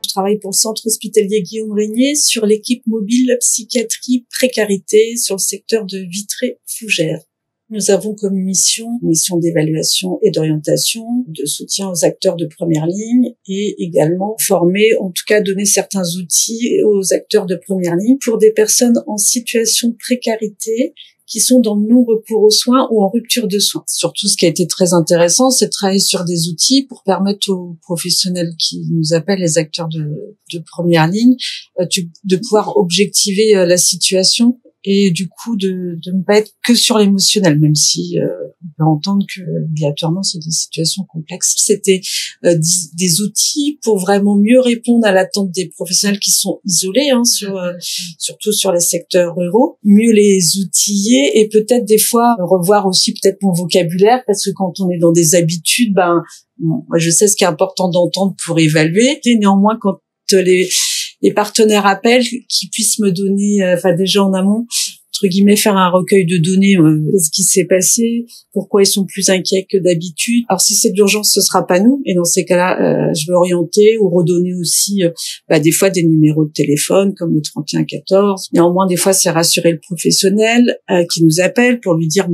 je travaille pour le centre hospitalier Guillaume Régnier sur l'équipe mobile psychiatrie précarité sur le secteur de Vitré-Fougères. Nous avons comme mission d'évaluation et d'orientation, de soutien aux acteurs de première ligne et également former, en tout cas donner certains outils aux acteurs de première ligne pour des personnes en situation de précarité qui sont dans le non-recours aux soins ou en rupture de soins. Surtout, ce qui a été très intéressant, c'est de travailler sur des outils pour permettre aux professionnels qui nous appellent les acteurs de première ligne de pouvoir objectiver la situation et du coup de ne pas être que sur l'émotionnel, même si on peut entendre que obligatoirement c'est des situations complexes. C'était des outils pour vraiment mieux répondre à l'attente des professionnels qui sont isolés, surtout sur les secteurs ruraux, mieux les outiller et peut-être des fois revoir aussi peut-être mon vocabulaire, parce que quand on est dans des habitudes, moi je sais ce qui est important d'entendre pour évaluer. Et néanmoins, quand les partenaires appellent, qui puissent me donner, déjà en amont, entre guillemets, faire un recueil de données, ce qui s'est passé, pourquoi ils sont plus inquiets que d'habitude. Alors si c'est de l'urgence, ce sera pas nous, et dans ces cas-là, je vais orienter ou redonner aussi, des fois des numéros de téléphone comme le 3114. Néanmoins, des fois, c'est rassurer le professionnel qui nous appelle pour lui dire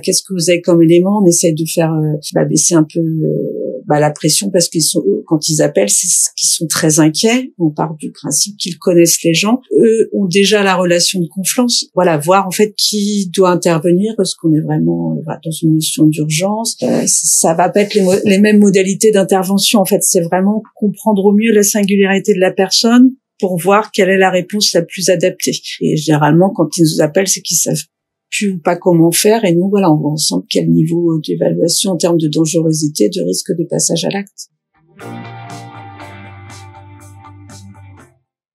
qu'est-ce que vous avez comme élément. On essaye de faire baisser un peu la pression, parce qu'ils sont, quand ils appellent, c'est qu'ils sont très inquiets. On part du principe qu'ils connaissent les gens. Eux ont déjà la relation de confiance. Voir en fait qui doit intervenir, parce qu'on est vraiment dans une notion d'urgence. Ça va pas être les mêmes modalités d'intervention. En fait, c'est vraiment comprendre au mieux la singularité de la personne pour voir quelle est la réponse la plus adaptée. Et généralement, quand ils nous appellent, c'est qu'ils savent plus ou pas comment faire, et nous, on voit ensemble quel niveau d'évaluation en termes de dangerosité, de risque de passage à l'acte.